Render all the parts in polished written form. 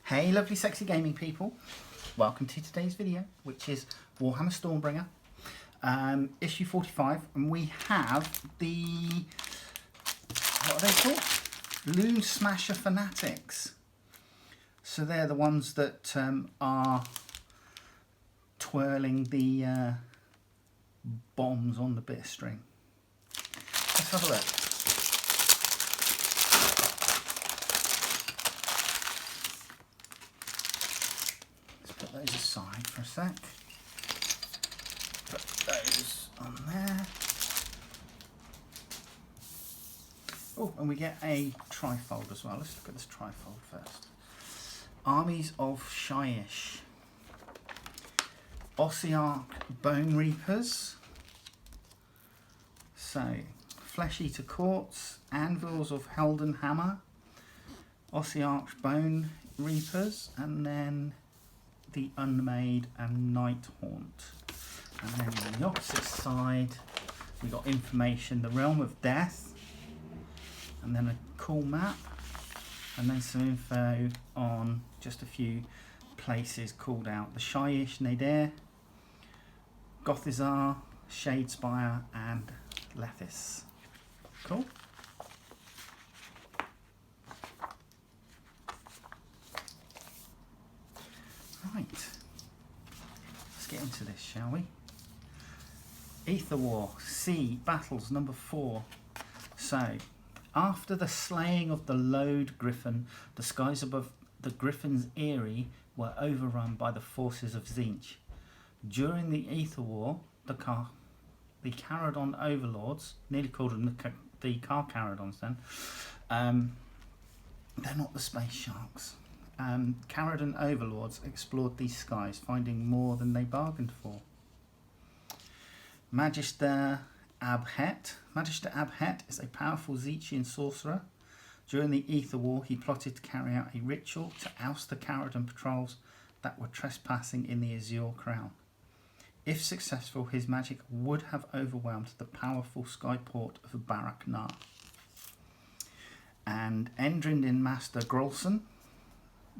Hey lovely sexy gaming people, welcome to today's video, which is Warhammer Stormbringer, issue 45, and we have the, what are they called? Loonsmasha Fanatics. So they're the ones that are twirling the bombs on the bit of string. Let's have a look. Put those aside for a sec. Put those on there. Oh, and we get a trifold as well. Let's look at this trifold first. Armies of Shyish. Ossiarch Bone Reapers. So, Flesh Eater Courts. Anvils of Helden Hammer. Ossiarch Bone Reapers. And then the Unmade and Night Haunt. And then on the opposite side we got information, the Realm of Death, and then a cool map, and then some info on just a few places called out: the Shyish Nadir, Gothizar, Shadespire, and Lethis. Cool. Right, let's get into this, shall we? Aether War, Sea, Battles, number 4. So, after the slaying of the Lode Griffin, the skies above the Griffin's eyrie were overrun by the forces of Tzeentch. During the Aether War, the Caradon overlords, nearly called them the Caradons then, they're not the space sharks. Caradon overlords explored these skies, finding more than they bargained for. Magister Abhet. Magister Abhet is a powerful Tzeentchian sorcerer. During the Aether War, he plotted to carry out a ritual to oust the Caradon patrols that were trespassing in the Azure Crown. If successful, his magic would have overwhelmed the powerful skyport of Barak Nar. And Endrindin Master Grolson.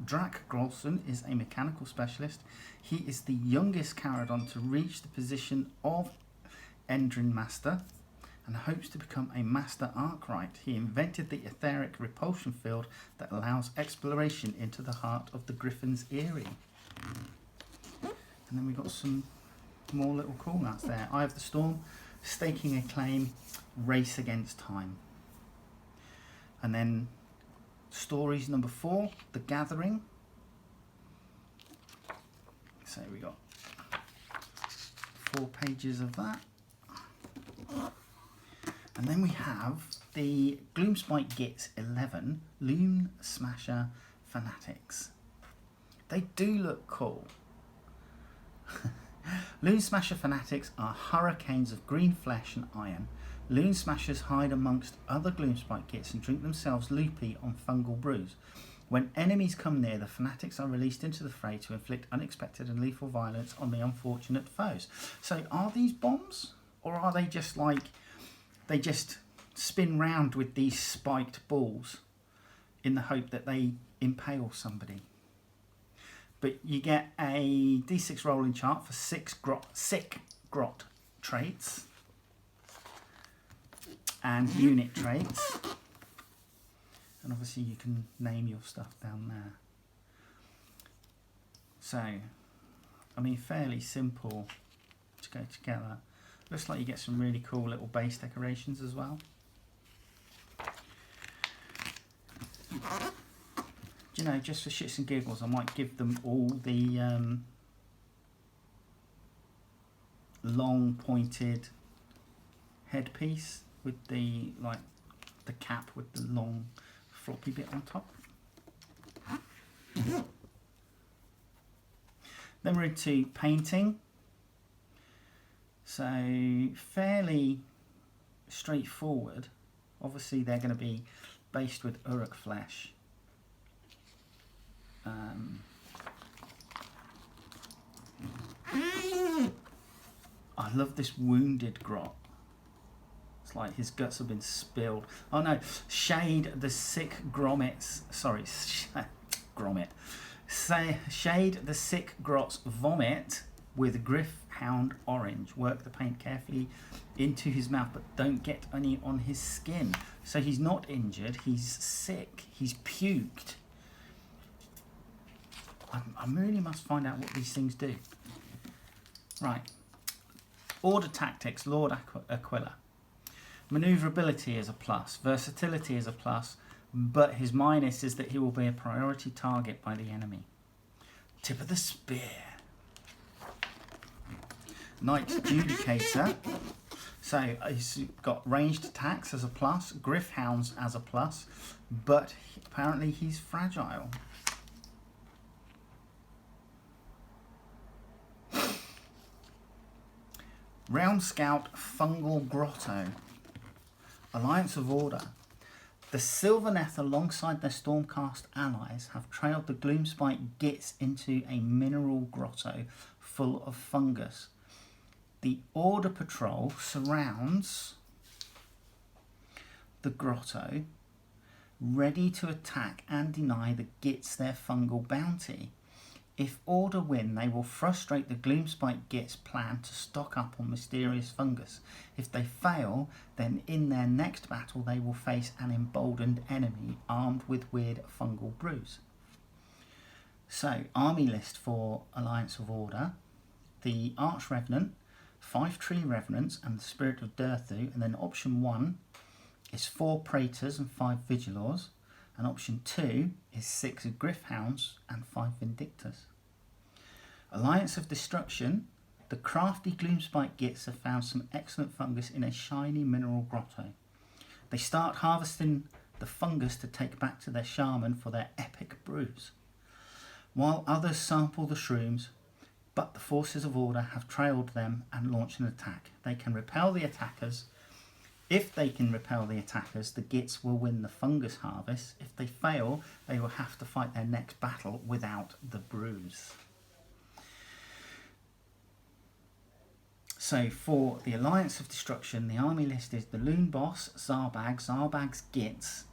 Drak Grolson is a mechanical specialist. He is the youngest Caradon to reach the position of Endrin Master and hopes to become a Master Arkwright. He invented the etheric repulsion field that allows exploration into the heart of the Griffin's eyrie. And then we got some more little call-outs there. Eye of the Storm, Staking a Claim, Race Against Time. And then Stories number 4, The Gathering. So we got 4 pages of that. And then we have the Gloomspite Gits 11, Loonsmasha Fanatics. They do look cool. Loonsmasha Fanatics are hurricanes of green flesh and iron. Loonsmashers hide amongst other Gloomspite Gits and drink themselves loopy on fungal brews. When enemies come near, the Fanatics are released into the fray to inflict unexpected and lethal violence on the unfortunate foes. So are these bombs? Or are they just like, they just spin round with these spiked balls in the hope that they impale somebody? But you get a D6 rolling chart for 6 sick grot traits and unit traits, and obviously you can name your stuff down there. So, I mean, fairly simple to go together. Looks like you get some really cool little base decorations as well. You know, just for shits and giggles, I might give them all the long pointed headpiece with the the cap with the long floppy bit on top. Then we're into painting. So fairly straightforward. Obviously they're going to be based with Uruk flesh. I love this wounded grot. It's like his guts have been spilled. Oh no, Shade the Sick Grommets. Sorry, Grommet. Shade the Sick Grot's Vomit with Griffhound Orange. Work the paint carefully into his mouth, but don't get any on his skin. So he's not injured, he's sick, he's puked. I really must find out what these things do. Right. Order Tactics, Lord Aquila. Maneuverability is a plus, versatility is a plus, but his minus is that he will be a priority target by the enemy. Tip of the spear. Knight Judicator. So he's got ranged attacks as a plus, Griffhounds as a plus, but apparently he's fragile. Realm Scout Fungal Grotto. Alliance of Order. The Sylvaneth alongside their Stormcast allies have trailed the Gloomspite Gits into a mineral grotto full of fungus. The Order Patrol surrounds the grotto, ready to attack and deny the Gits their fungal bounty. If Order win, they will frustrate the Gloomspite Gits' plan to stock up on mysterious fungus. If they fail, then in their next battle they will face an emboldened enemy armed with weird fungal brews. So, army list for Alliance of Order. The Arch Revenant, 5 Tree Revenants and the Spirit of Durthu, and then option 1 is 4 Praetors and 5 Vigilors. And option 2 is 6 Griffhounds and 5 Vindictors. Alliance of Destruction. The crafty Gloomspite Gits have found some excellent fungus in a shiny mineral grotto. They start harvesting the fungus to take back to their shaman for their epic brews, while others sample the shrooms, but the forces of Order have trailed them and launched an attack. They can repel the attackers. If they can repel the attackers, the Gits will win the fungus harvest. If they fail, they will have to fight their next battle without the brews. So for the Alliance of Destruction, the army list is the Loon Boss, Zarbag, Zarbag's Gits,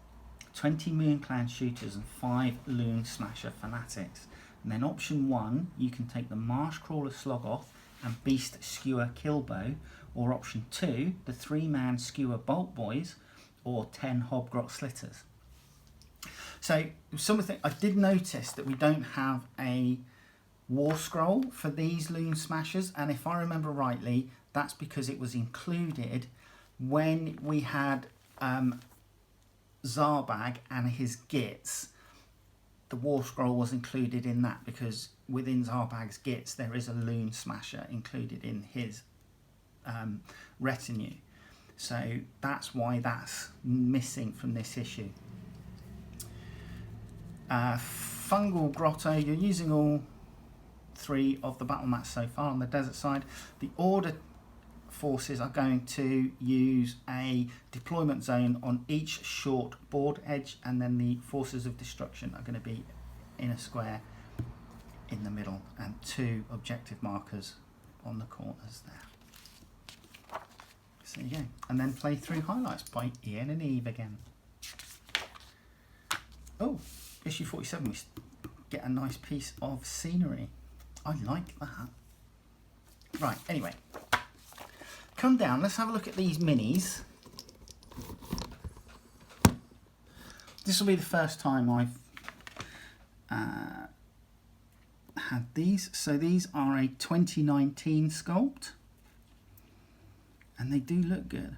20 Moon Clan Shooters and 5 Loonsmasha Fanatics. And then option 1, you can take the Marsh Crawler Slogoth and Beast Skewer Killbow, or option 2, the 3-man Skewer Bolt Boys, or 10 Hobgrot Slitters. So something I did notice that we don't have a War Scroll for these Loon Smashers, and if I remember rightly, that's because it was included when we had Zarbag and his Gits. The War Scroll was included in that because within Zarbag's Gits there is a Loon Smasher included in his retinue, so that's why that's missing from this issue. Fungal Grotto, you're using all 3 of the battle mats so far on the desert side. The Order forces are going to use a deployment zone on each short board edge, and then the forces of destruction are going to be in a square in the middle and 2 objective markers on the corners there. So there you go. And then playthrough highlights by Ian and Eve again. Oh, issue 47, we get a nice piece of scenery. I like that. Right, anyway. Come down, let's have a look at these minis. This will be the first time I've had these. So these are a 2019 sculpt, and they do look good.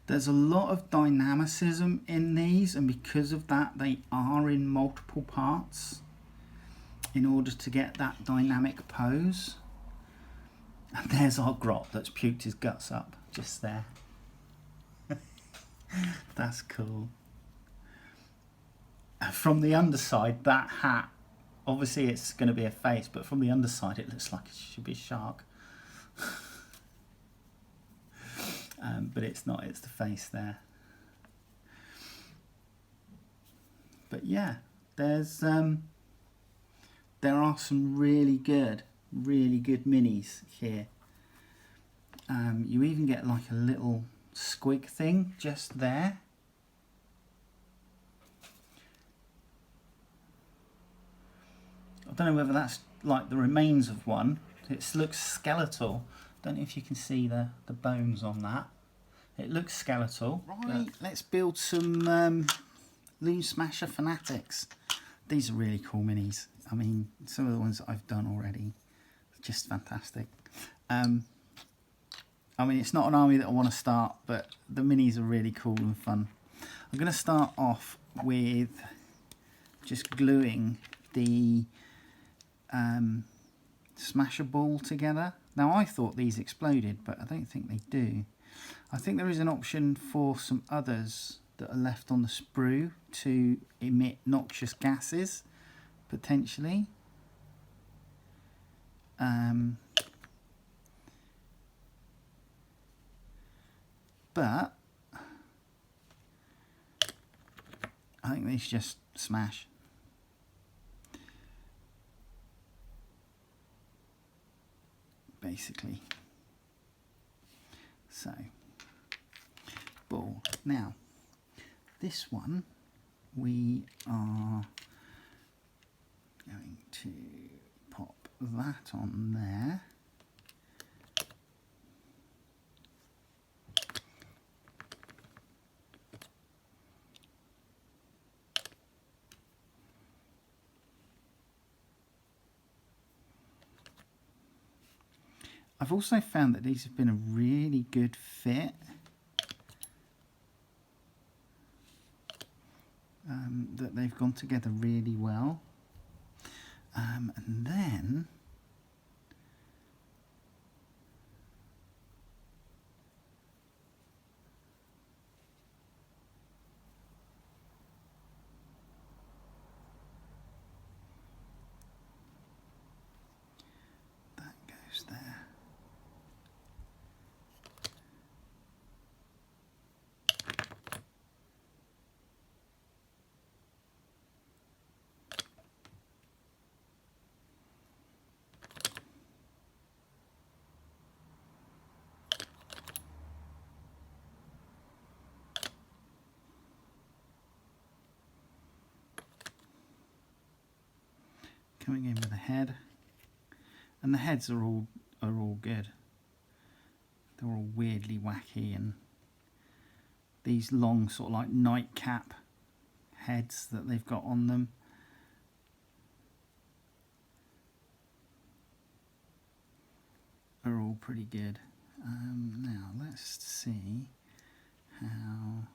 There's a lot of dynamicism in these, and because of that they are in multiple parts in order to get that dynamic pose. And there's our Grot that's puked his guts up just there. That's cool. From the underside, that hat, obviously it's going to be a face, but from the underside it looks like it should be a shark. But it's not, it's the face there. But yeah, there's there are some really good minis here. You even get like a little squig thing just there. I don't know whether that's like the remains of one. It looks skeletal. Don't know if you can see the bones on that. It looks skeletal. Right, let's build some Loonsmasha Fanatics. These are really cool minis. I mean, some of the ones that I've done already, just fantastic. I mean, it's not an army that I want to start, but the minis are really cool and fun. I'm going to start off with just gluing the smasher ball together. Now, I thought these exploded, but I don't think they do. I think there is an option for some others that are left on the sprue to emit noxious gases, potentially. But I think these just smash. Basically. So, ball. Now, this one we are going to pop that on there. I've also found that these have been a really good fit. That they've gone together really well. And then that goes there. Coming in with a head, and the heads are all good. They're all weirdly wacky, and these long sort of like nightcap heads that they've got on them are all pretty good. Now let's see how.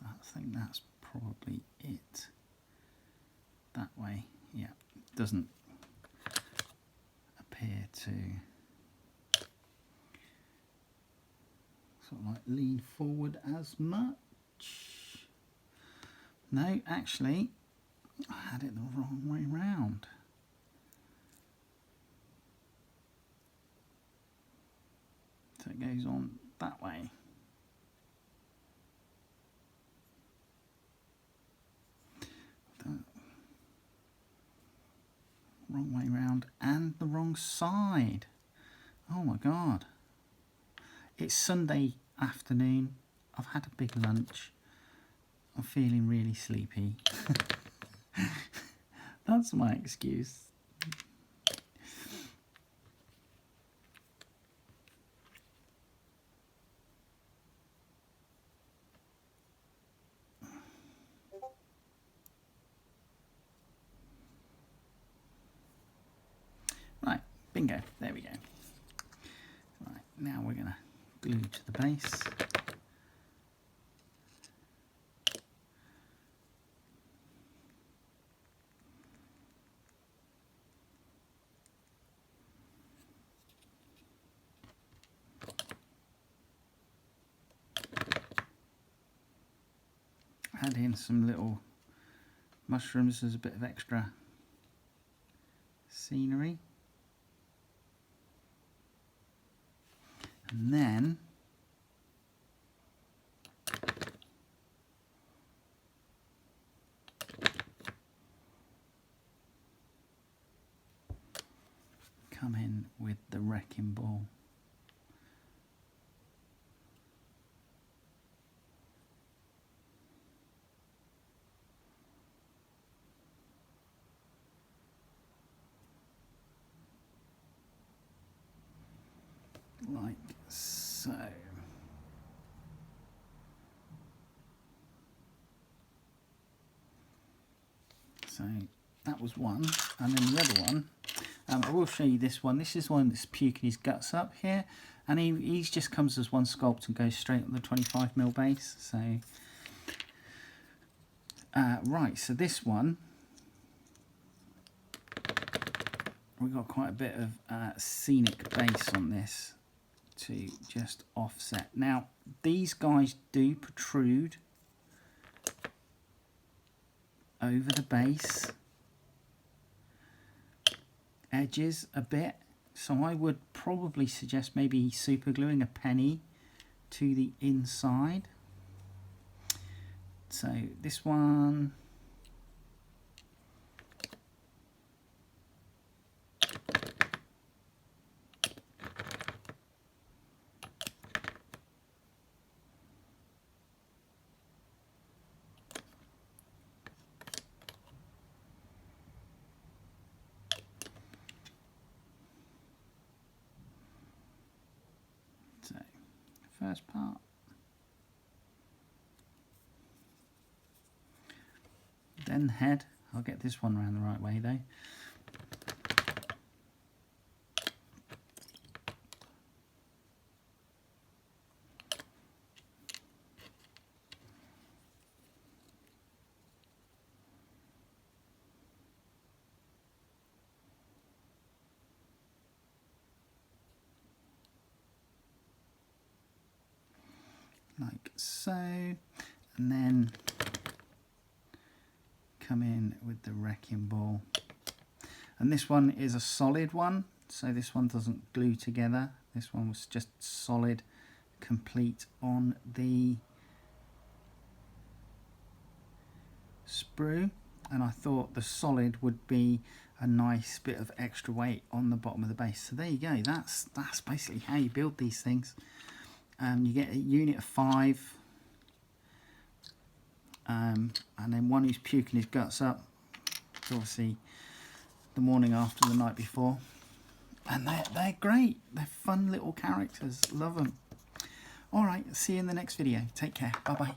I think that's probably it. That way, yeah, it doesn't appear to sort of like lean forward as much. No, actually, I had it the wrong way round. So it goes on that way. Wrong way round and the wrong side. Oh my god. It's Sunday afternoon. I've had a big lunch. I'm feeling really sleepy. That's my excuse. Right, bingo, there we go. Right, now we're going to glue to the base. add in some little mushrooms as a bit of extra scenery. And then come in with the wrecking ball. Like so. So that was one, and then the other one, I will show you this one. This is one that's puking his guts up here, and he just comes as one sculpt and goes straight on the 25mm base. So right, so this one we got quite a bit of scenic base on this to just offset. Now these guys do protrude over the base edges a bit, so I would probably suggest maybe super gluing a penny to the inside. So this one, so first part, then head. I'll get this one around the right way though. Like so, and then come in with the wrecking ball. And this one is a solid one, so this one doesn't glue together. This one was just solid, complete on the sprue, and I thought the solid would be a nice bit of extra weight on the bottom of the base. So there you go, that's basically how you build these things. You get a unit of 5, and then one who's puking his guts up. It's obviously the morning after, the night before, and they're great. They're fun little characters. Love them. All right, see you in the next video. Take care. Bye bye.